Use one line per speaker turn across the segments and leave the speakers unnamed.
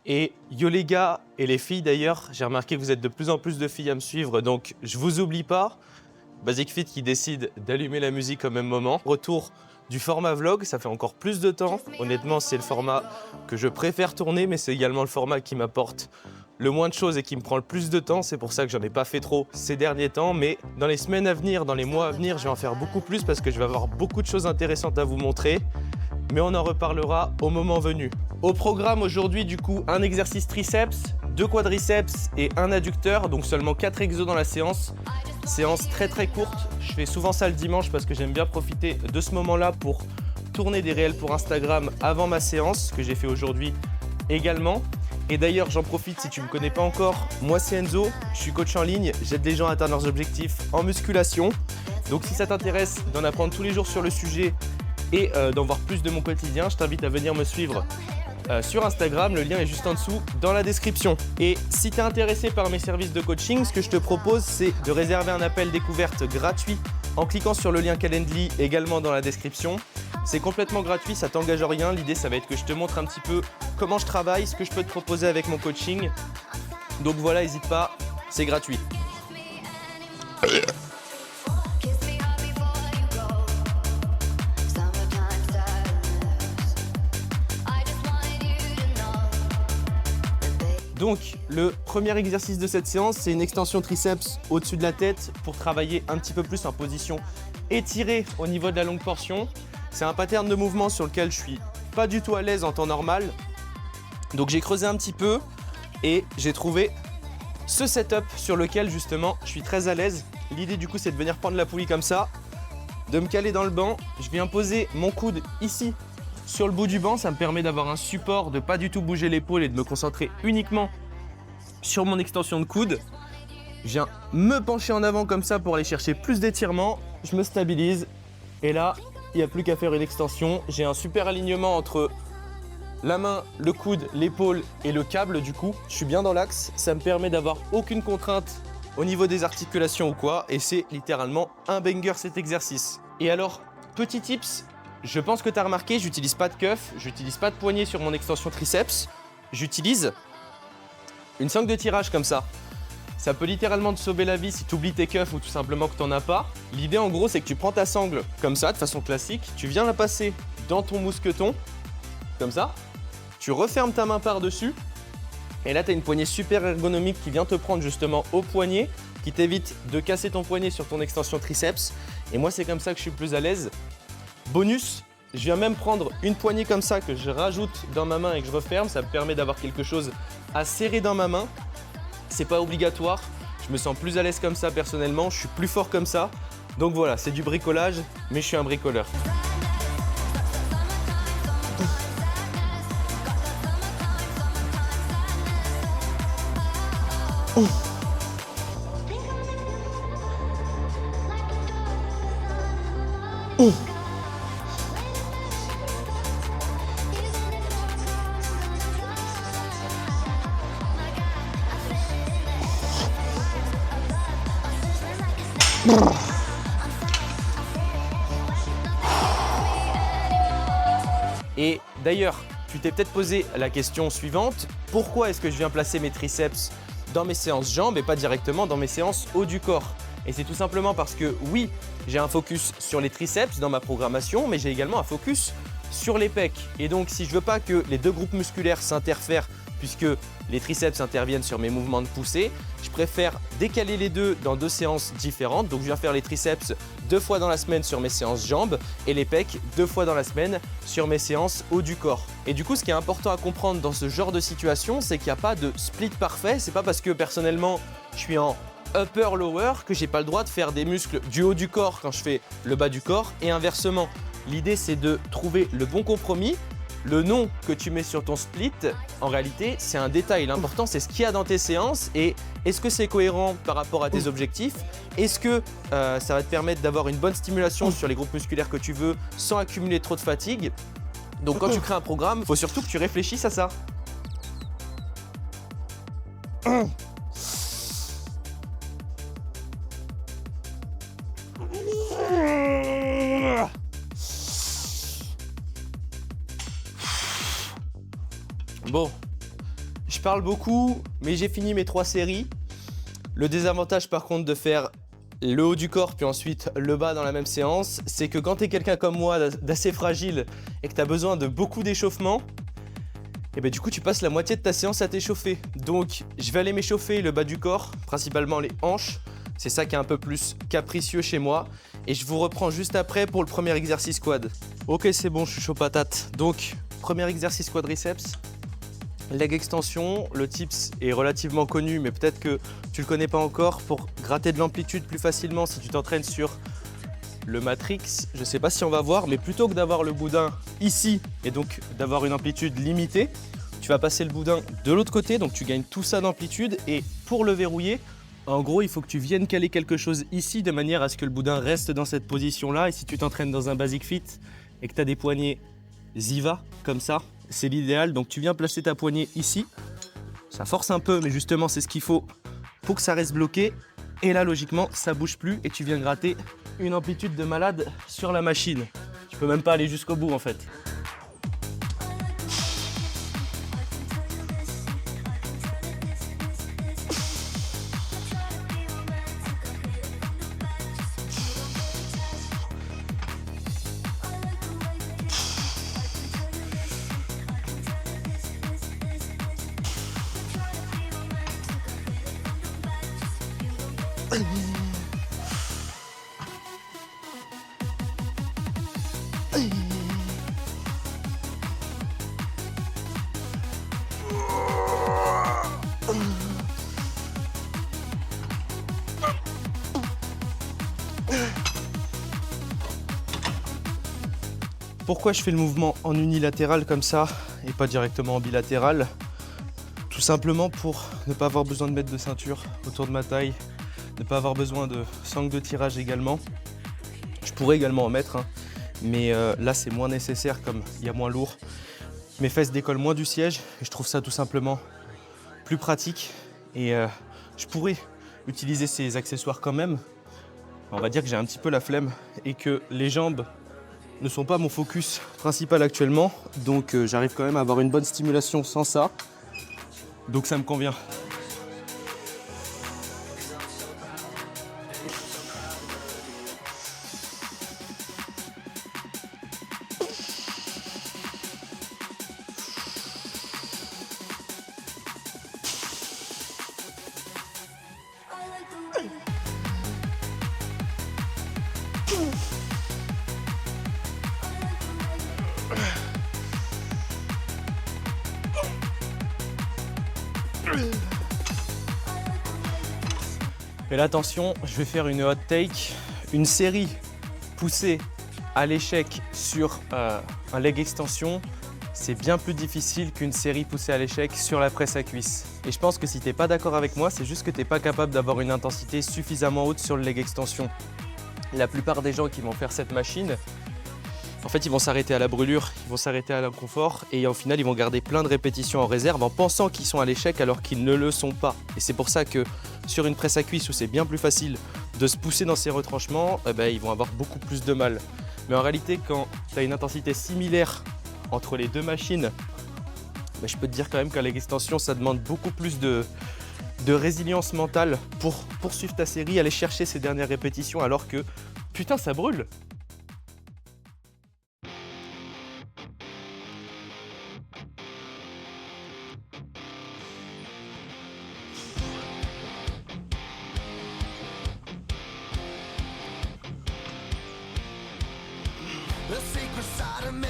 Et yo les gars et les filles d'ailleurs, j'ai remarqué que vous êtes de plus en plus de filles à me suivre, donc je vous oublie pas. Basic Fit qui décide d'allumer la musique au même moment. Retour du format vlog, ça fait encore plus de temps. Honnêtement, c'est le format que je préfère tourner, mais c'est également le format qui m'apporte le moins de choses et qui me prend le plus de temps. C'est pour ça que j'en ai pas fait trop ces derniers temps, mais dans les semaines à venir, dans les mois à venir, je vais en faire beaucoup plus parce que je vais avoir beaucoup de choses intéressantes à vous montrer. Mais on en reparlera au moment venu. Au programme aujourd'hui, du coup, un exercice triceps, 2 quadriceps et un adducteur, donc seulement 4 exos dans la séance. Séance très courte. Je fais souvent ça le dimanche parce que j'aime bien profiter de ce moment-là pour tourner des réels pour Instagram avant ma séance, ce que j'ai fait aujourd'hui également. Et d'ailleurs, j'en profite si tu ne me connais pas encore, moi c'est Enzo, je suis coach en ligne, j'aide les gens à atteindre leurs objectifs en musculation. Donc si ça t'intéresse d'en apprendre tous les jours sur le sujet et d'en voir plus de mon quotidien, je t'invite à venir me suivre sur Instagram, le lien est juste en dessous dans la description. Et si tu es intéressé par mes services de coaching, ce que je te propose, c'est de réserver un appel découverte gratuit en cliquant sur le lien Calendly également dans la description. C'est complètement gratuit, ça t'engage en rien. L'idée, ça va être que je te montre un petit peu comment je travaille, ce que je peux te proposer avec mon coaching. Donc voilà, n'hésite pas, c'est gratuit. Donc, le premier exercice de cette séance, c'est une extension triceps au-dessus de la tête pour travailler un petit peu plus en position étirée au niveau de la longue portion. C'est un pattern de mouvement sur lequel je suis pas du tout à l'aise en temps normal. Donc j'ai creusé un petit peu et j'ai trouvé ce setup sur lequel justement je suis très à l'aise. L'idée du coup, c'est de venir prendre la poulie comme ça, de me caler dans le banc. Je viens poser mon coude ici sur le bout du banc, ça me permet d'avoir un support, de pas du tout bouger l'épaule et de me concentrer uniquement sur mon extension de coude. Je viens me pencher en avant comme ça pour aller chercher plus d'étirement. Je me stabilise et là, il n'y a plus qu'à faire une extension. J'ai un super alignement entre la main, le coude, l'épaule et le câble du coup. Je suis bien dans l'axe, ça me permet d'avoir aucune contrainte au niveau des articulations ou quoi. Et c'est littéralement un banger cet exercice. Et alors, petit tips. Je pense que tu as remarqué, j'utilise pas de cuff, j'utilise pas de poignet sur mon extension triceps. J'utilise une sangle de tirage comme ça. Ça peut littéralement te sauver la vie si tu oublies tes cuffs ou tout simplement que tu n'en as pas. L'idée en gros, c'est que tu prends ta sangle comme ça, de façon classique. Tu viens la passer dans ton mousqueton, comme ça. Tu refermes ta main par-dessus. Et là, tu as une poignée super ergonomique qui vient te prendre justement au poignet, qui t'évite de casser ton poignet sur ton extension triceps. Et moi, c'est comme ça que je suis plus à l'aise. Bonus, je viens même prendre une poignée comme ça que je rajoute dans ma main et que je referme. Ça me permet d'avoir quelque chose à serrer dans ma main. C'est pas obligatoire. Je me sens plus à l'aise comme ça personnellement. Je suis plus fort comme ça. Donc voilà, c'est du bricolage, mais je suis un bricoleur. Et d'ailleurs, tu t'es peut-être posé la question suivante, pourquoi est-ce que je viens placer mes triceps dans mes séances jambes et pas directement dans mes séances haut du corps? Et c'est tout simplement parce que oui, j'ai un focus sur les triceps dans ma programmation, mais j'ai également un focus sur les pecs. Et donc si je veux pas que les deux groupes musculaires s'interfèrent puisque les triceps interviennent sur mes mouvements de poussée, je préfère décaler les deux dans 2 séances différentes. Donc je viens faire les triceps 2 fois dans la semaine sur mes séances jambes et les pecs 2 fois dans la semaine sur mes séances haut du corps. Et du coup, ce qui est important à comprendre dans ce genre de situation, c'est qu'il n'y a pas de split parfait. C'est pas parce que personnellement, je suis en upper-lower que j'ai pas le droit de faire des muscles du haut du corps quand je fais le bas du corps et inversement. L'idée, c'est de trouver le bon compromis. Le nom que tu mets sur ton split, en réalité, c'est un détail. L'important, c'est ce qu'il y a dans tes séances et est-ce que c'est cohérent par rapport à tes objectifs? Est-ce que ça va te permettre d'avoir une bonne stimulation sur les groupes musculaires que tu veux sans accumuler trop de fatigue? Donc, quand tu crées un programme, il faut surtout que tu réfléchisses à ça. Bon, Je parle beaucoup, mais j'ai fini mes 3 séries. Le désavantage par contre de faire le haut du corps puis ensuite le bas dans la même séance, c'est que quand tu es quelqu'un comme moi d'assez fragile et que tu as besoin de beaucoup d'échauffement, et ben du coup tu passes la moitié de ta séance à t'échauffer. Donc je vais aller m'échauffer le bas du corps, principalement les hanches. C'est ça qui est un peu plus capricieux chez moi. Et je vous reprends juste après pour le premier exercice quad. Ok, c'est bon, je suis chaud patate. Donc premier exercice quadriceps. Leg extension, le tips est relativement connu, mais peut-être que tu le connais pas encore. Pour gratter de l'amplitude plus facilement, si tu t'entraînes sur le matrix, je sais pas si on va voir, mais plutôt que d'avoir le boudin ici et donc d'avoir une amplitude limitée, tu vas passer le boudin de l'autre côté, donc tu gagnes tout ça d'amplitude. Et pour le verrouiller, en gros, il faut que tu viennes caler quelque chose ici de manière à ce que le boudin reste dans cette position-là. Et si tu t'entraînes dans un basic fit et que tu as des poignets Ziva comme ça, c'est l'idéal. Donc tu viens placer ta poignée ici. Ça force un peu, mais justement, c'est ce qu'il faut pour que ça reste bloqué. Et là, logiquement, ça bouge plus et tu viens gratter une amplitude de malade sur la machine. Tu peux même pas aller jusqu'au bout en fait. Pourquoi je fais le mouvement en unilatéral comme ça et pas directement en bilatéral? Tout simplement pour ne pas avoir besoin de mettre de ceinture autour de ma taille, ne pas avoir besoin de sangle de tirage également. Je pourrais également en mettre, hein, mais là c'est moins nécessaire comme il y a moins lourd. Mes fesses décollent moins du siège et je trouve ça tout simplement plus pratique. Et je pourrais utiliser ces accessoires quand même. On va dire que j'ai un petit peu la flemme et que les jambes ne sont pas mon focus principal actuellement, donc j'arrive quand même à avoir une bonne stimulation sans ça, donc ça me convient. Et là, attention, je vais faire une hot take, une série poussée à l'échec sur un leg extension. C'est bien plus difficile qu'une série poussée à l'échec sur la presse à cuisse. Et je pense que si tu n'es pas d'accord avec moi, c'est juste que tu n'es pas capable d'avoir une intensité suffisamment haute sur le leg extension. La plupart des gens qui vont faire cette machine, en fait, ils vont s'arrêter à la brûlure, ils vont s'arrêter à l'inconfort et au final, ils vont garder plein de répétitions en réserve en pensant qu'ils sont à l'échec alors qu'ils ne le sont pas. Et c'est pour ça que sur une presse à cuisse où c'est bien plus facile de se pousser dans ces retranchements, ils vont avoir beaucoup plus de mal. Mais en réalité, quand tu as une intensité similaire entre les deux machines, je peux te dire quand même qu'à l'extension, ça demande beaucoup plus de résilience mentale pour poursuivre ta série, aller chercher ces dernières répétitions alors que, putain, ça brûle.
The secret side of me,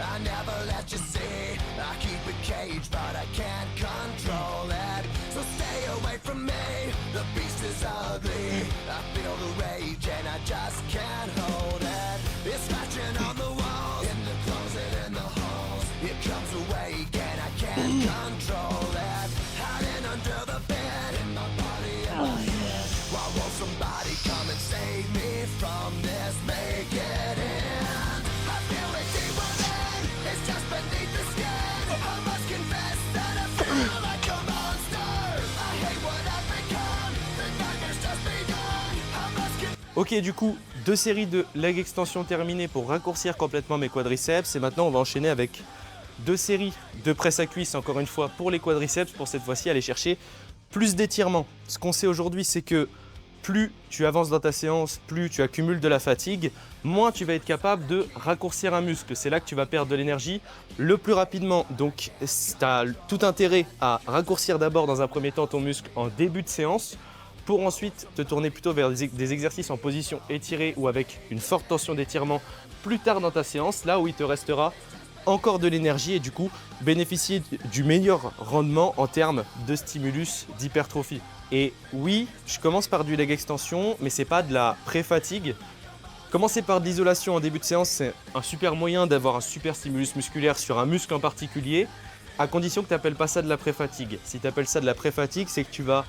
I never let you see. I keep it caged, but I can't control it. So stay away from me, the beast is ugly. I feel the rage and I just can't hold it. It's scratching on the walls, in the closet, in the halls. It comes awake and I can't control it. Hiding under the bed, in my body and my head. Why won't somebody come and save me from this? Make it end.
Ok, du coup, 2 séries de leg extension terminées pour raccourcir complètement mes quadriceps. Et maintenant, on va enchaîner avec 2 séries de presse à cuisse, encore une fois, pour les quadriceps, pour cette fois-ci aller chercher plus d'étirement. Ce qu'on sait aujourd'hui, c'est que plus tu avances dans ta séance, plus tu accumules de la fatigue, moins tu vas être capable de raccourcir un muscle. C'est là que tu vas perdre de l'énergie le plus rapidement. Donc, tu as tout intérêt à raccourcir d'abord dans un premier temps ton muscle en début de séance pour ensuite te tourner plutôt vers des exercices en position étirée ou avec une forte tension d'étirement plus tard dans ta séance, là où il te restera encore de l'énergie et du coup bénéficier du meilleur rendement en termes de stimulus d'hypertrophie. Et oui, je commence par du leg extension, mais c'est pas de la pré-fatigue. Commencer par de l'isolation en début de séance, c'est un super moyen d'avoir un super stimulus musculaire sur un muscle en particulier, à condition que tu n'appelles pas ça de la pré-fatigue. Si tu appelles ça de la pré-fatigue, c'est que tu vas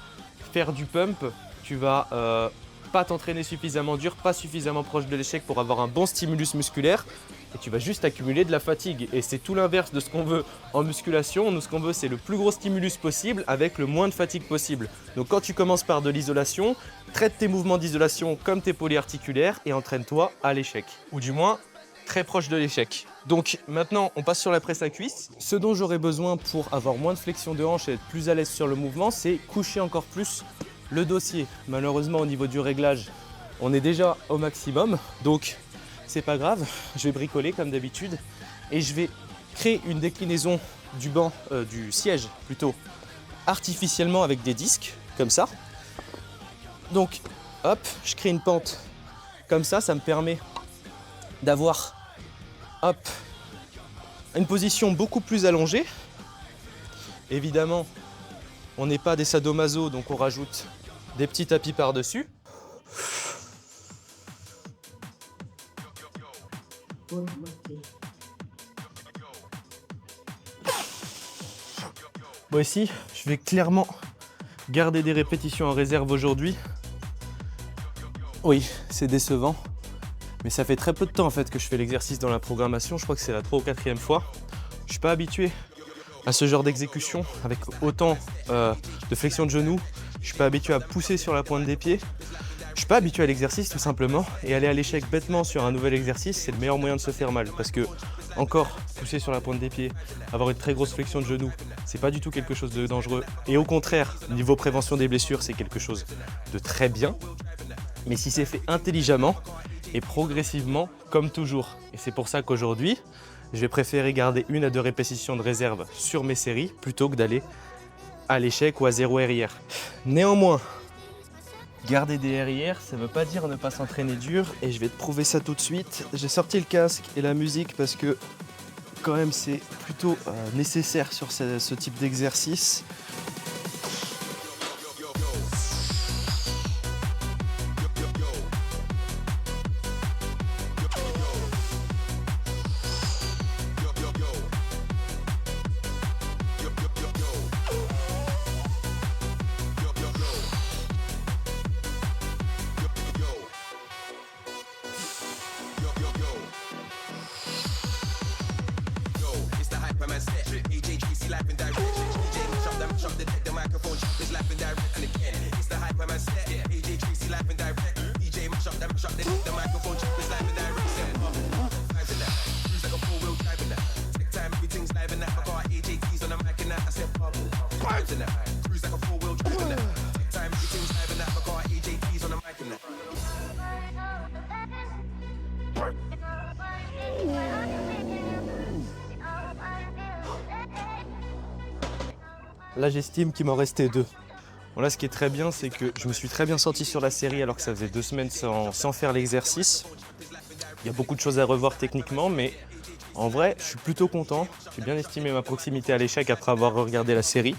faire du pump, tu vas pas t'entraîner suffisamment dur, pas suffisamment proche de l'échec pour avoir un bon stimulus musculaire et tu vas juste accumuler de la fatigue. Et c'est tout l'inverse de ce qu'on veut en musculation. Nous, ce qu'on veut, c'est le plus gros stimulus possible avec le moins de fatigue possible. Donc quand tu commences par de l'isolation, traite tes mouvements d'isolation comme tes polyarticulaires et entraîne-toi à l'échec. Ou du moins, très proche de l'échec. Donc maintenant, on passe sur la presse à cuisse. Ce dont j'aurais besoin pour avoir moins de flexion de hanche et être plus à l'aise sur le mouvement, c'est coucher encore plus le dossier. Malheureusement, au niveau du réglage, on est déjà au maximum. Donc, c'est pas grave. Je vais bricoler comme d'habitude et je vais créer une déclinaison du banc, du siège plutôt, artificiellement avec des disques, comme ça. Donc, hop, je crée une pente comme ça. Ça me permet d'avoir une position beaucoup plus allongée. Évidemment, on n'est pas des sadomaso, donc on rajoute des petits tapis par-dessus. Bon, ici, je vais clairement garder des répétitions en réserve aujourd'hui. Oui, c'est décevant. Mais ça fait très peu de temps en fait que je fais l'exercice dans la programmation. Je crois que c'est la 3e ou 4e fois. Je suis pas habitué à ce genre d'exécution avec autant de flexion de genoux. Je suis pas habitué à pousser sur la pointe des pieds. Je suis pas habitué à l'exercice tout simplement. Et aller à l'échec bêtement sur un nouvel exercice, c'est le meilleur moyen de se faire mal. Parce que encore pousser sur la pointe des pieds, avoir une très grosse flexion de genoux, c'est pas du tout quelque chose de dangereux. Et au contraire, niveau prévention des blessures, c'est quelque chose de très bien. Mais si c'est fait intelligemment et progressivement, comme toujours. Et c'est pour ça qu'aujourd'hui, je vais préférer garder 1 à 2 répétitions de réserve sur mes séries plutôt que d'aller à l'échec ou à 0 RIR. Néanmoins, garder des RIR, ça ne veut pas dire ne pas s'entraîner dur et je vais te prouver ça tout de suite. J'ai sorti le casque et la musique parce que quand même c'est plutôt nécessaire sur ce type d'exercice. Là, j'estime qu'il m'en restait 2. Bon, là, ce qui est très bien, c'est que je me suis très bien senti sur la série alors que ça faisait 2 semaines sans faire l'exercice. Il y a beaucoup de choses à revoir techniquement, mais en vrai, je suis plutôt content. J'ai bien estimé ma proximité à l'échec après avoir regardé la série.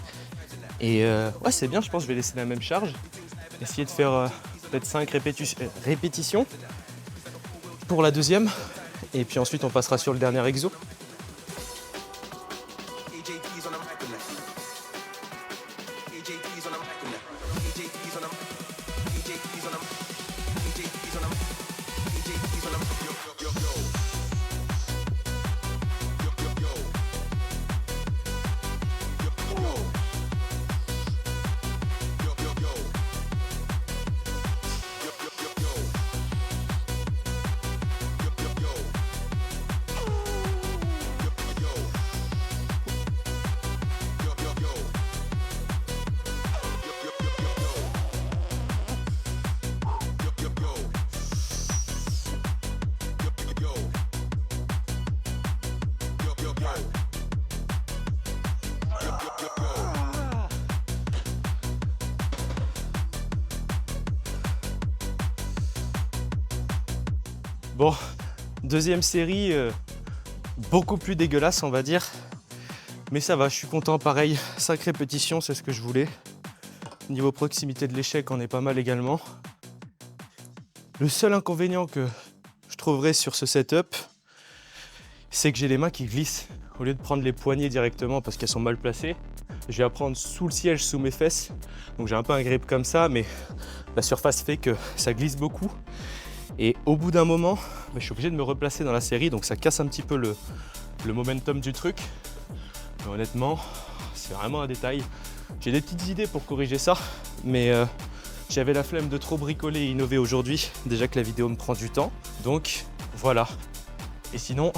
Et ouais, c'est bien, je pense que je vais laisser la même charge. Essayer de faire peut-être 5 répétitions pour la 2e. Et puis ensuite, on passera sur le dernier exo. Bon, deuxième série, beaucoup plus dégueulasse on va dire. Mais ça va, je suis content, pareil, 5 répétitions, c'est ce que je voulais. Niveau proximité de l'échec, on est pas mal également. Le seul inconvénient que je trouverais sur ce setup, c'est que j'ai les mains qui glissent. Au lieu de prendre les poignées directement parce qu'elles sont mal placées, je vais la prendre sous le siège, sous mes fesses. Donc j'ai un peu un grip comme ça, mais la surface fait que ça glisse beaucoup. Et au bout d'un moment, je suis obligé de me replacer dans la série, donc ça casse un petit peu le momentum du truc. Mais honnêtement, c'est vraiment un détail. J'ai des petites idées pour corriger ça, mais j'avais la flemme de trop bricoler et innover aujourd'hui, déjà que la vidéo me prend du temps. Donc voilà. Et sinon,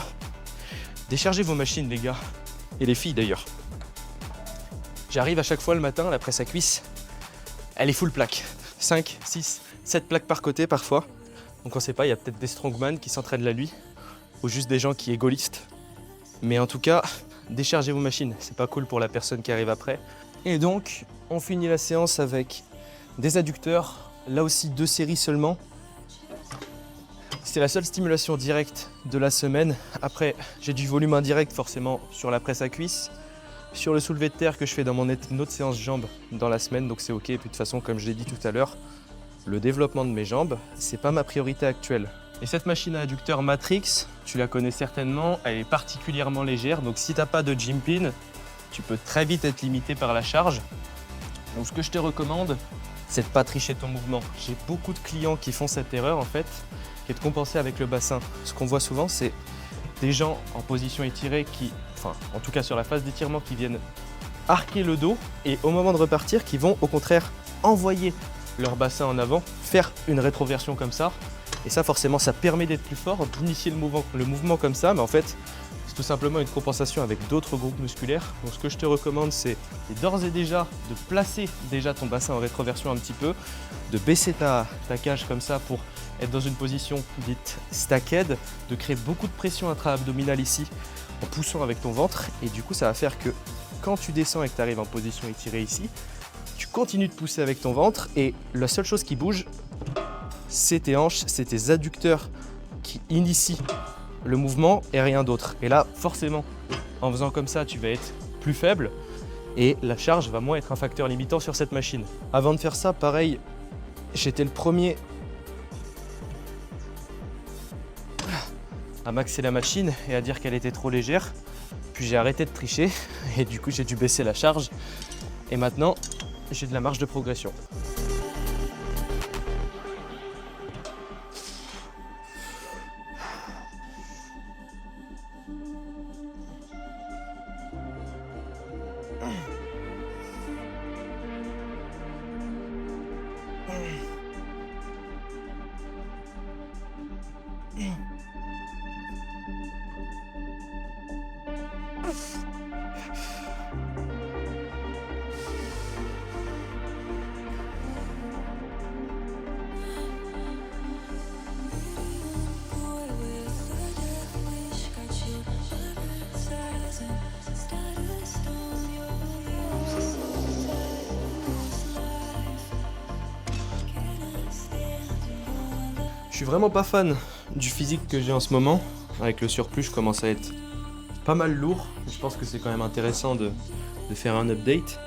déchargez vos machines les gars, et les filles d'ailleurs. J'arrive à chaque fois le matin, la presse à cuisse, elle est full plaque. 5, 6, 7 plaques par côté parfois. Donc on sait pas, il y a peut-être des strongman qui s'entraînent la nuit, ou juste des gens qui égolistent. Mais en tout cas, déchargez vos machines, c'est pas cool pour la personne qui arrive après. Et donc, on finit la séance avec des adducteurs, là aussi 2 séries seulement. C'est la seule stimulation directe de la semaine. Après, j'ai du volume indirect forcément sur la presse à cuisse, sur le soulevé de terre que je fais dans mon autre séance jambes dans la semaine, donc c'est ok. Et puis de toute façon, comme je l'ai dit tout à l'heure, le développement de mes jambes, c'est pas ma priorité actuelle. Et cette machine à adducteur Matrix, tu la connais certainement, elle est particulièrement légère, donc si t'as pas de gym pin, tu peux très vite être limité par la charge. Donc ce que je te recommande, c'est de pas tricher ton mouvement. J'ai beaucoup de clients qui font cette erreur en fait, qui est de compenser avec le bassin. Ce qu'on voit souvent, c'est des gens en position étirée qui, enfin en tout cas sur la phase d'étirement, qui viennent arquer le dos et au moment de repartir, qui vont au contraire envoyer leur bassin en avant, faire une rétroversion comme ça. Et ça forcément, ça permet d'être plus fort, d'initier le mouvement comme ça, mais en fait, c'est tout simplement une compensation avec d'autres groupes musculaires. Donc ce que je te recommande, c'est d'ores et déjà de placer déjà ton bassin en rétroversion un petit peu, de baisser ta cage comme ça pour être dans une position dite stacked, de créer beaucoup de pression intra-abdominale ici en poussant avec ton ventre. Et du coup, ça va faire que quand tu descends et que tu arrives en position étirée ici, tu continues de pousser avec ton ventre et la seule chose qui bouge, c'est tes hanches, c'est tes adducteurs qui initient le mouvement et rien d'autre. Et là, forcément, en faisant comme ça, tu vas être plus faible et la charge va moins être un facteur limitant sur cette machine. Avant de faire ça, pareil, j'étais le premier à maxer la machine et à dire qu'elle était trop légère. Puis j'ai arrêté de tricher et du coup, j'ai dû baisser la charge. Et maintenant, j'ai de la marge de progression. Je suis vraiment pas fan du physique que j'ai en ce moment. Avec le surplus, je commence à être pas mal lourd. Je pense que c'est quand même intéressant de faire un update.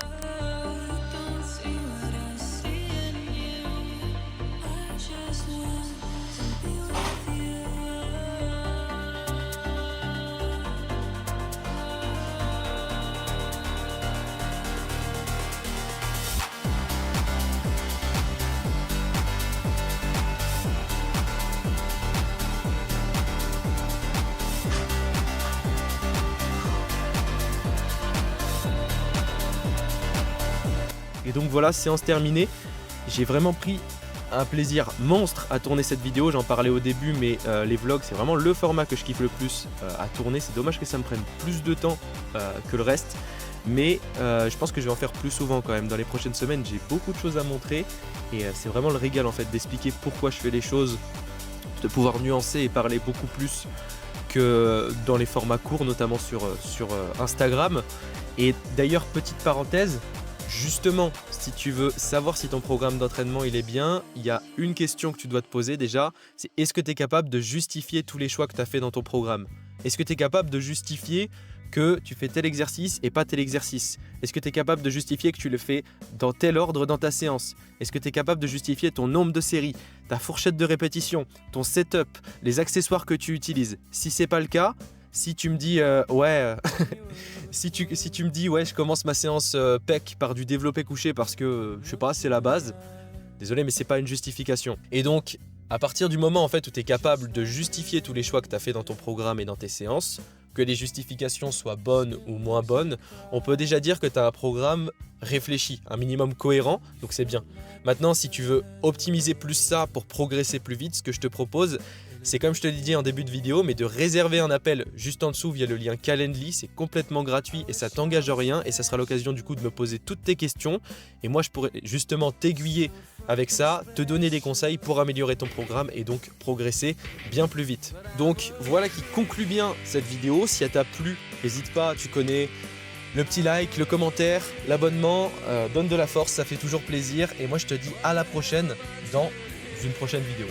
Et donc voilà, séance terminée. J'ai vraiment pris un plaisir monstre à tourner cette vidéo. J'en parlais au début, mais les vlogs, c'est vraiment le format que je kiffe le plus à tourner. C'est dommage que ça me prenne plus de temps que le reste. Mais je pense que je vais en faire plus souvent quand même. Dans les prochaines semaines, j'ai beaucoup de choses à montrer. Et c'est vraiment le régal en fait d'expliquer pourquoi je fais les choses, de pouvoir nuancer et parler beaucoup plus que dans les formats courts, notamment sur Instagram. Et d'ailleurs, petite parenthèse,
Justement, si tu veux savoir si ton programme d'entraînement il est bien, il y a une question que tu dois te poser déjà, c'est est-ce que tu es capable de justifier tous les choix que tu as fait dans ton programme? Est-ce que tu es capable de justifier que tu fais tel exercice et pas tel exercice? Est-ce que tu es capable de justifier que tu le fais dans tel ordre dans ta séance? Est-ce que tu es capable de justifier ton nombre de séries, ta fourchette de répétition, ton setup, les accessoires que tu utilises? Si c'est pas le cas, si tu me dis si tu me dis ouais, je commence ma séance PEC par du développé couché parce que je sais pas, c'est la base. Désolé, mais c'est pas une justification. Et donc à partir du moment en fait où tu es capable de justifier tous les choix que tu as fait dans ton programme et dans tes séances, que les justifications soient bonnes ou moins bonnes, on peut déjà dire que tu as un programme réfléchi, un minimum cohérent, donc c'est bien. Maintenant, si tu veux optimiser plus ça pour progresser plus vite, ce que je te propose, c'est comme je te l'ai dit en début de vidéo, mais de réserver un appel juste en dessous via le lien Calendly, c'est complètement gratuit et ça t'engage en rien et ça sera l'occasion du coup de me poser toutes tes questions et moi je pourrais justement t'aiguiller avec ça, te donner des conseils pour améliorer ton programme et donc progresser bien plus vite. Donc voilà qui conclut bien cette vidéo. Si elle t'a plu, n'hésite pas, tu connais le petit like, le commentaire, l'abonnement, donne de la force, ça fait toujours plaisir et moi je te dis à la prochaine dans une prochaine vidéo.